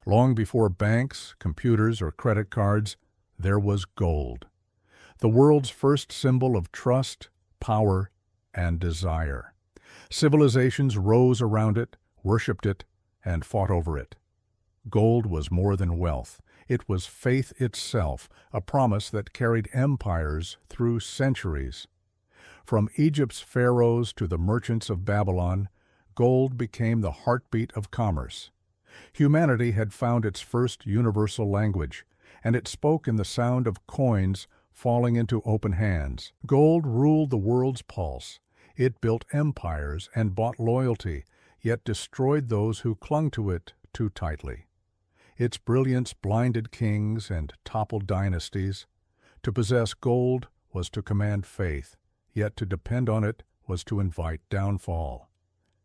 Long before banks, computers, or credit cards, there was gold, the world's first symbol of trust, power, and desire. Civilizations rose around it, worshipped it, and fought over it. Gold was more than wealth. It was faith itself, a promise that carried empires through centuries. From Egypt's pharaohs to the merchants of Babylon, gold became the heartbeat of commerce. Humanity had found its first universal language, and it spoke in the sound of coins falling into open hands. Gold ruled the world's pulse. It built empires and bought loyalty, yet destroyed those who clung to it too tightly. Its brilliance blinded kings and toppled dynasties. To possess gold was to command faith, yet to depend on it was to invite downfall.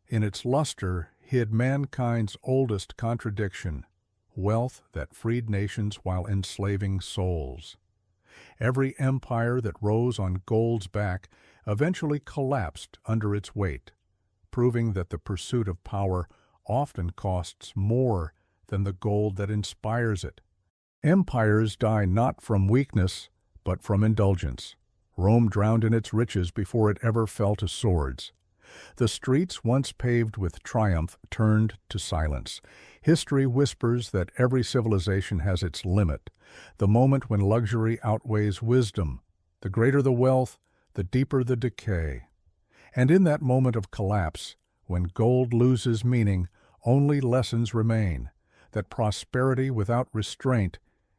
In its luster hid mankind's oldest contradiction, wealth that freed nations while enslaving souls. Every empire that rose on gold's back eventually collapsed under its weight, proving that the pursuit of power often costs more than the gold that inspires it. Empires die not from weakness, but from indulgence. Rome drowned in its riches before it ever fell to swords. The streets once paved with triumph turned to silence. History whispers that every civilization has its limit, the moment when luxury outweighs wisdom. The greater the wealth, the deeper the decay. And in that moment of collapse, when gold loses meaning, only lessons remain, that prosperity without restraint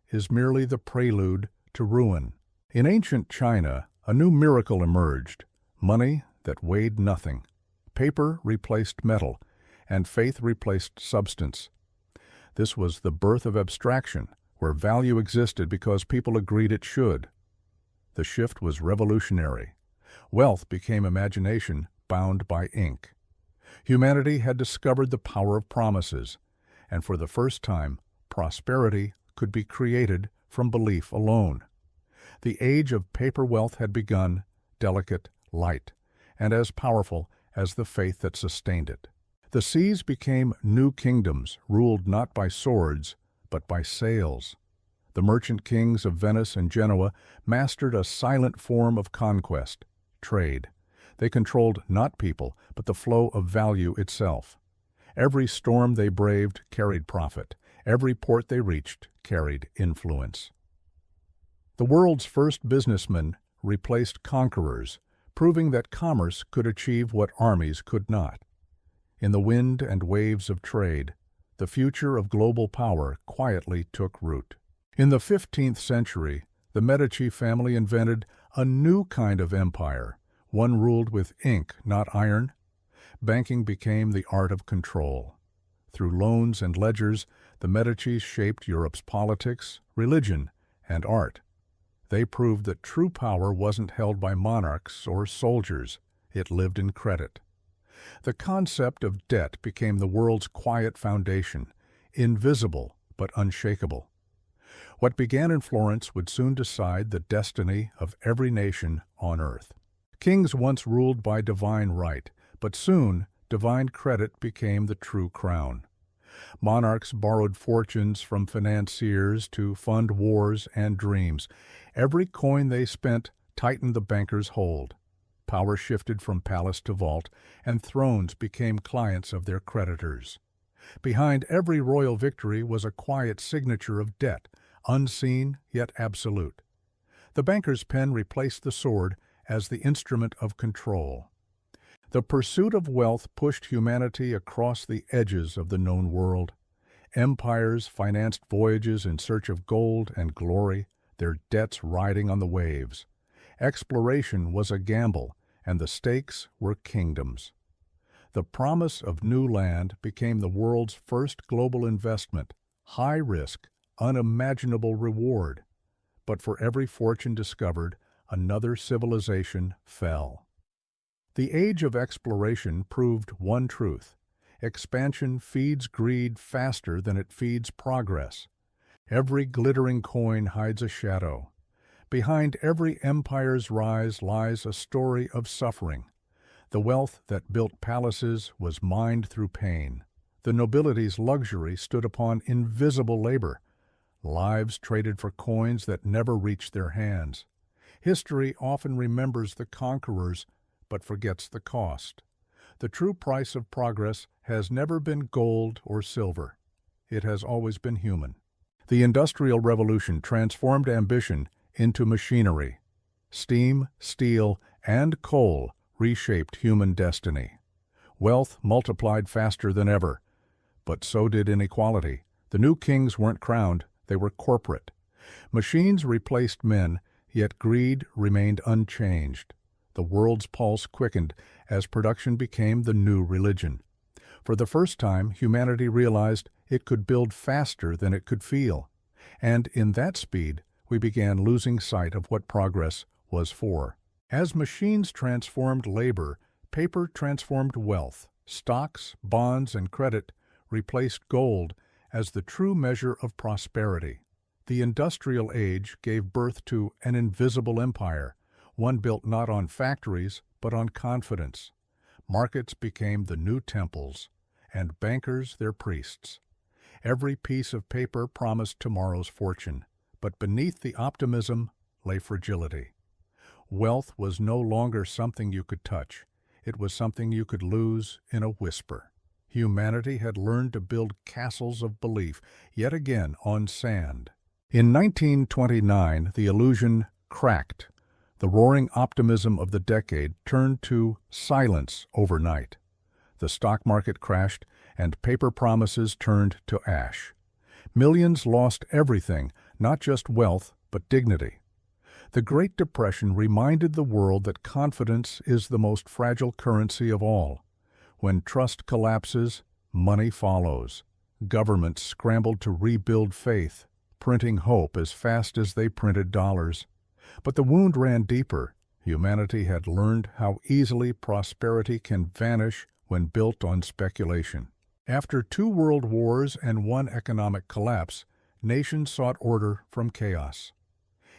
is merely the prelude to ruin. In ancient China, a new miracle emerged: money that weighed nothing. Paper replaced metal, and faith replaced substance. This was the birth of abstraction, where value existed because people agreed it should. The shift was revolutionary. Wealth became imagination bound by ink. Humanity had discovered the power of promises, and for the first time, prosperity could be created from belief alone. The age of paper wealth had begun, delicate, light, and as powerful as the faith that sustained it. The seas became new kingdoms, ruled not by swords, but by sails. The merchant kings of Venice and Genoa mastered a silent form of conquest, trade. They controlled not people, but the flow of value itself. Every storm they braved carried profit. Every port they reached carried influence. The world's first businessmen replaced conquerors, proving that commerce could achieve what armies could not. In the wind and waves of trade, the future of global power quietly took root. In the 15th century, the Medici family invented a new kind of empire, one ruled with ink, not iron. Banking became the art of control. Through loans and ledgers, the Medicis shaped Europe's politics, religion, and art. They proved that true power wasn't held by monarchs or soldiers. It lived in credit. The concept of debt became the world's quiet foundation, invisible but unshakable. What began in Florence would soon decide the destiny of every nation on earth. Kings once ruled by divine right, but soon divine credit became the true crown. Monarchs borrowed fortunes from financiers to fund wars and dreams. Every coin they spent tightened the banker's hold. Power shifted from palace to vault, and thrones became clients of their creditors. Behind every royal victory was a quiet signature of debt, unseen yet absolute. The banker's pen replaced the sword as the instrument of control. The pursuit of wealth pushed humanity across the edges of the known world. Empires financed voyages in search of gold and glory, their debts riding on the waves. Exploration was a gamble, and the stakes were kingdoms. The promise of new land became the world's first global investment, high risk, unimaginable reward. But for every fortune discovered, another civilization fell. The age of exploration proved one truth: expansion feeds greed faster than it feeds progress. Every glittering coin hides a shadow. Behind every empire's rise lies a story of suffering. The wealth that built palaces was mined through pain. The nobility's luxury stood upon invisible labor, lives traded for coins that never reached their hands. History often remembers the conquerors, but forgets the cost. The true price of progress has never been gold or silver. It has always been human. The Industrial Revolution transformed ambition into machinery. Steam, steel, and coal reshaped human destiny. Wealth multiplied faster than ever, but so did inequality. The new kings weren't crowned, they were corporate. Machines replaced men, yet greed remained unchanged. The world's pulse quickened as production became the new religion. For the first time, humanity realized it could build faster than it could feel. And in that speed, we began losing sight of what progress was for. As machines transformed labor, paper transformed wealth. Stocks, bonds, and credit replaced gold as the true measure of prosperity. The industrial age gave birth to an invisible empire, one built not on factories, but on confidence. Markets became the new temples, and bankers their priests. Every piece of paper promised tomorrow's fortune, but beneath the optimism lay fragility. Wealth was no longer something you could touch. It was something you could lose in a whisper. Humanity had learned to build castles of belief, yet again on sand. In 1929, the illusion cracked. The roaring optimism of the decade turned to silence overnight. The stock market crashed, and paper promises turned to ash. Millions lost everything, not just wealth, but dignity. The Great Depression reminded the world that confidence is the most fragile currency of all. When trust collapses, money follows. Governments scrambled to rebuild faith, printing hope as fast as they printed dollars. But the wound ran deeper. Humanity had learned how easily prosperity can vanish when built on speculation. After 2 world wars and 1 economic collapse, nations sought order from chaos.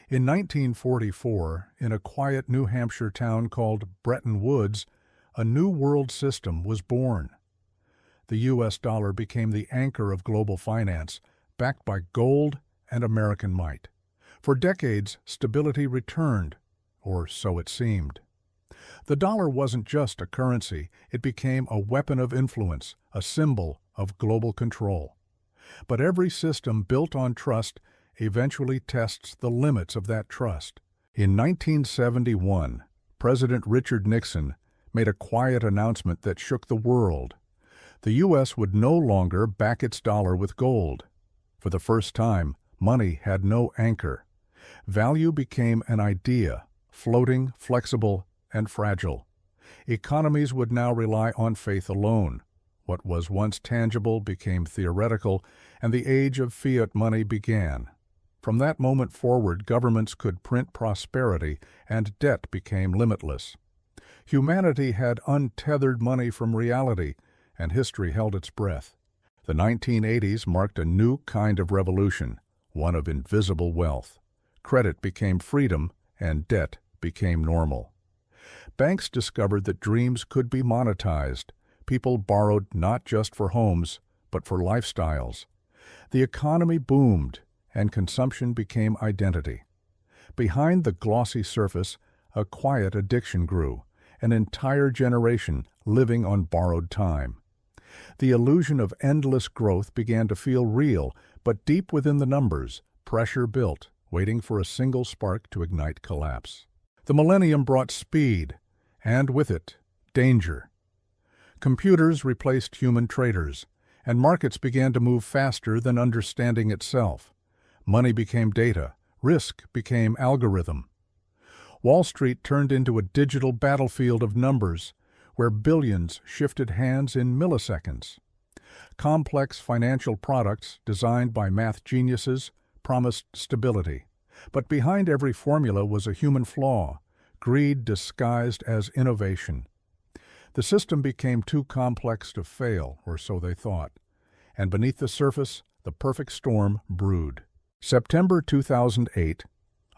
In 1944, in a quiet New Hampshire town called Bretton Woods, a new world system was born. The U.S. dollar became the anchor of global finance, backed by gold and American might. For decades, stability returned, or so it seemed. The dollar wasn't just a currency, it became a weapon of influence, a symbol of global control. But every system built on trust eventually tests the limits of that trust. In 1971, President Richard Nixon made a quiet announcement that shook the world. The U.S. would no longer back its dollar with gold. For the first time, money had no anchor. Value became an idea, floating, flexible, and fragile. Economies would now rely on faith alone. What was once tangible became theoretical, and the age of fiat money began. From that moment forward, governments could print prosperity, and debt became limitless. Humanity had untethered money from reality, and history held its breath. The 1980s marked a new kind of revolution, one of invisible wealth. Credit became freedom, and debt became normal. Banks discovered that dreams could be monetized. People borrowed not just for homes, but for lifestyles. The economy boomed, and consumption became identity. Behind the glossy surface, a quiet addiction grew, an entire generation living on borrowed time. The illusion of endless growth began to feel real, but deep within the numbers, pressure built, waiting for a single spark to ignite collapse. The millennium brought speed, and with it, danger. Computers replaced human traders, and markets began to move faster than understanding itself. Money became data, risk became algorithm. Wall Street turned into a digital battlefield of numbers, where billions shifted hands in milliseconds. Complex financial products, designed by math geniuses, promised stability. But behind every formula was a human flaw, greed disguised as innovation. The system became too complex to fail, or so they thought. And beneath the surface, the perfect storm brewed. September 2008,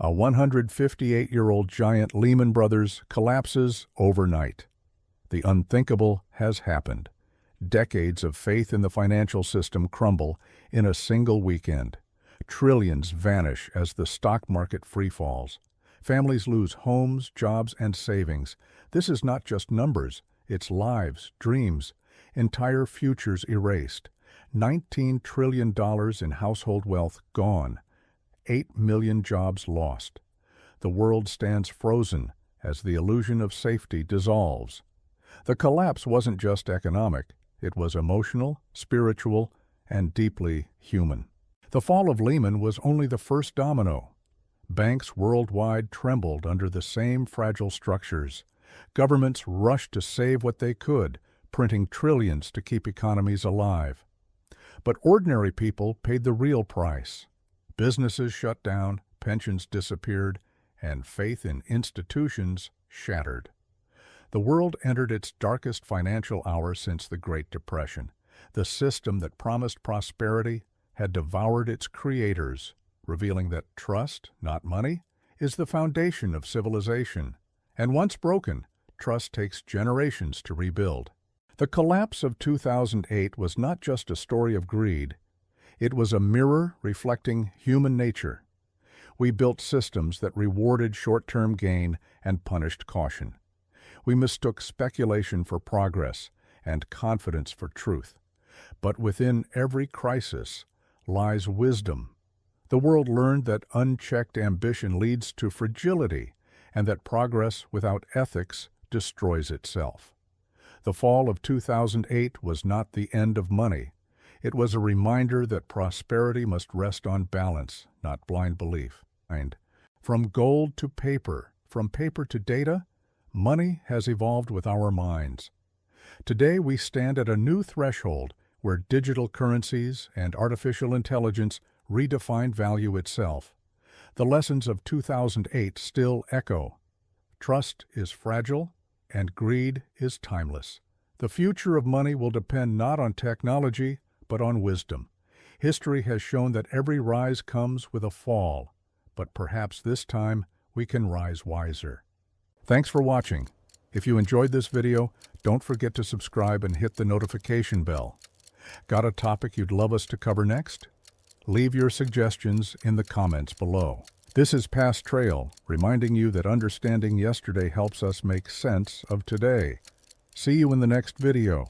a 158-year-old giant Lehman Brothers collapses overnight. The unthinkable has happened. Decades of faith in the financial system crumble in a single weekend. Trillions vanish as the stock market freefalls. Families lose homes, jobs, and savings. This is not just numbers, it's lives, dreams, entire futures erased. $19 trillion in household wealth gone. 8 million jobs lost. The world stands frozen as the illusion of safety dissolves. The collapse wasn't just economic, it was emotional, spiritual, and deeply human. The fall of Lehman was only the first domino. Banks worldwide trembled under the same fragile structures. Governments rushed to save what they could, printing trillions to keep economies alive. But ordinary people paid the real price. Businesses shut down, pensions disappeared, and faith in institutions shattered. The world entered its darkest financial hour since the Great Depression. The system that promised prosperity had devoured its creators, revealing that trust, not money, is the foundation of civilization. And once broken, trust takes generations to rebuild. The collapse of 2008 was not just a story of greed. It was a mirror reflecting human nature. We built systems that rewarded short-term gain and punished caution. We mistook speculation for progress and confidence for truth. But within every crisis lies wisdom. The world learned that unchecked ambition leads to fragility and that progress without ethics destroys itself. The fall of 2008 was not the end of money. It was a reminder that prosperity must rest on balance, not blind belief. From gold to paper, from paper to data, money has evolved with our minds. Today we stand at a new threshold where digital currencies and artificial intelligence redefine value itself. The lessons of 2008 still echo. Trust is fragile, and greed is timeless. The future of money will depend not on technology, but on wisdom. History has shown that every rise comes with a fall, but perhaps this time we can rise wiser. Thanks for watching. If you enjoyed this video, don't forget to subscribe and hit the notification bell. Got a topic you'd love us to cover next? Leave your suggestions in the comments below. This is Past Trail, reminding you that understanding yesterday helps us make sense of today. See you in the next video.